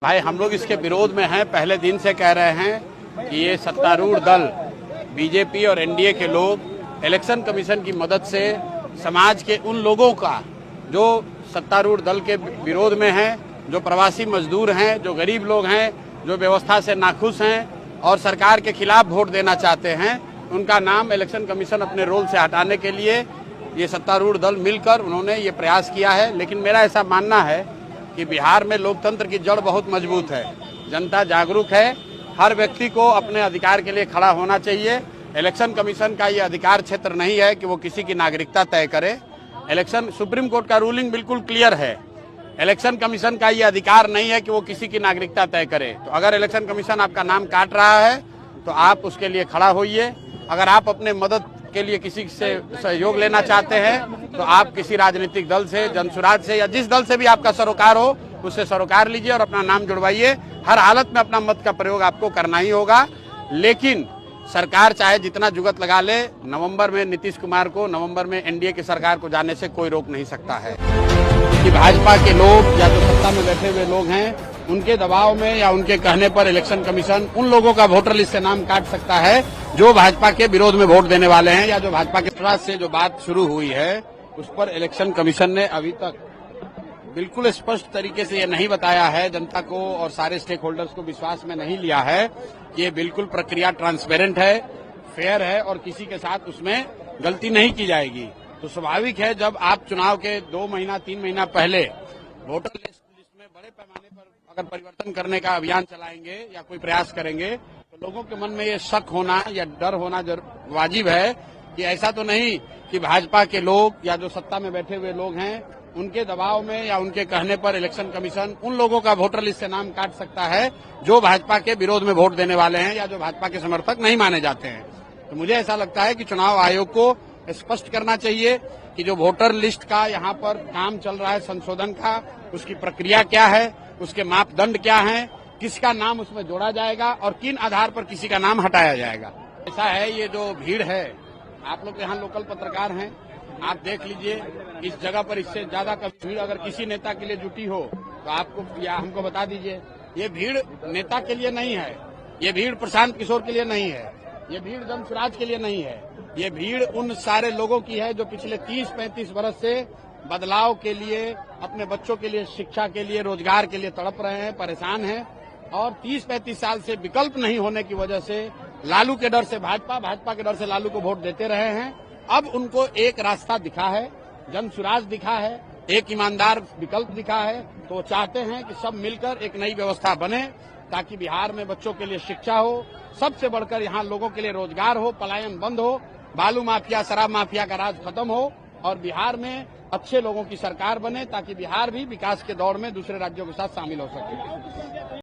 भाई हम लोग इसके विरोध में हैं, पहले दिन से कह रहे हैं कि ये सत्तारूढ़ दल बीजेपी और एनडीए के लोग इलेक्शन कमीशन की मदद से समाज के उन लोगों का जो सत्तारूढ़ दल के विरोध में हैं, जो प्रवासी मजदूर हैं, जो गरीब लोग हैं, जो व्यवस्था से नाखुश हैं और सरकार के खिलाफ वोट देना चाहते हैं, उनका नाम इलेक्शन कमीशन अपने रोल से हटाने के लिए ये सत्तारूढ़ दल मिलकर उन्होंने ये प्रयास किया है। लेकिन मेरा ऐसा मानना है कि बिहार में लोकतंत्र की जड़ बहुत मजबूत है, जनता जागरूक है, हर व्यक्ति को अपने अधिकार के लिए खड़ा होना चाहिए। इलेक्शन कमीशन का ये अधिकार क्षेत्र नहीं है कि वो किसी की नागरिकता तय करे। इलेक्शन सुप्रीम कोर्ट का रूलिंग बिल्कुल क्लियर है। इलेक्शन कमीशन का ये अधिकार नहीं है कि वो किसी की नागरिकता तय करे। तो अगर इलेक्शन कमीशन आपका नाम काट रहा है तो आप उसके लिए खड़ा होइए। अगर आप अपने मदद के लिए किसी से सहयोग लेना चाहते हैं तो आप किसी राजनीतिक दल से, जनसुराज से या जिस दल से भी आपका सरोकार हो उससे सरोकार लीजिए और अपना नाम जुड़वाइए। हर हालत में अपना मत का प्रयोग आपको करना ही होगा। लेकिन सरकार चाहे जितना जुगत लगा ले, नवंबर में नीतीश कुमार को, नवंबर में एनडीए की सरकार को जाने से कोई रोक नहीं सकता है। कि भाजपा के लोग या जो सत्ता में बैठे हुए लोग हैं उनके दबाव में या उनके कहने पर इलेक्शन कमीशन उन लोगों का वोटर लिस्ट से नाम काट सकता है जो भाजपा के विरोध में वोट देने वाले हैं या जो भाजपा के तरफ से जो बात शुरू हुई है उस पर इलेक्शन कमीशन ने अभी तक बिल्कुल स्पष्ट तरीके से ये नहीं बताया है, जनता को और सारे स्टेक होल्डर्स को विश्वास में नहीं लिया है कि ये बिल्कुल प्रक्रिया ट्रांसपेरेंट है, फेयर है और किसी के साथ उसमें गलती नहीं की जाएगी। तो स्वाभाविक है जब आप चुनाव के 2 महीना 3 महीना पहले वोटर लिस्ट में बड़े पैमाने पर अगर परिवर्तन करने का अभियान चलाएंगे या कोई प्रयास करेंगे तो लोगों के मन में ये शक होना या डर होना वाजिब है कि ऐसा तो नहीं कि भाजपा के लोग या जो सत्ता में बैठे हुए लोग हैं उनके दबाव में या उनके कहने पर इलेक्शन कमीशन उन लोगों का वोटर लिस्ट से नाम काट सकता है जो भाजपा के विरोध में वोट देने वाले हैं या जो भाजपा के समर्थक नहीं माने जाते हैं। तो मुझे ऐसा लगता है कि चुनाव आयोग को स्पष्ट करना चाहिए कि जो वोटर लिस्ट का यहाँ पर काम चल रहा है संशोधन का, उसकी प्रक्रिया क्या है, उसके मापदंड क्या हैं, किसका नाम उसमें जोड़ा जाएगा और किन आधार पर किसी का नाम हटाया जाएगा। ऐसा है ये जो भीड़ है, आप लोग यहाँ लोकल पत्रकार हैं, आप देख लीजिए इस जगह पर इससे ज्यादा कभी भीड़ अगर किसी नेता के लिए जुटी हो तो आपको या हमको बता दीजिए। ये भीड़ नेता के लिए नहीं है, ये भीड़ प्रशांत किशोर के लिए नहीं है, ये भीड़ जनसुराज के लिए नहीं है, ये भीड़ उन सारे लोगों की है जो पिछले 30-35 वर्ष से बदलाव के लिए, अपने बच्चों के लिए, शिक्षा के लिए, रोजगार के लिए तड़प रहे हैं, परेशान हैं और 30-35 साल से विकल्प नहीं होने की वजह से लालू के डर से भाजपा, भाजपा के डर से लालू को वोट देते रहे हैं। अब उनको एक रास्ता दिखा है, जनसुराज दिखा है, एक ईमानदार विकल्प दिखा है, तो चाहते हैं कि सब मिलकर एक नई व्यवस्था बने ताकि बिहार में बच्चों के लिए शिक्षा हो, सबसे बढ़कर यहाँ लोगों के लिए रोजगार हो, पलायन बंद हो, बालू माफिया, शराब माफिया का राज खत्म हो और बिहार में अच्छे लोगों की सरकार बने ताकि बिहार भी विकास के दौर में दूसरे राज्यों के साथ शामिल हो सके।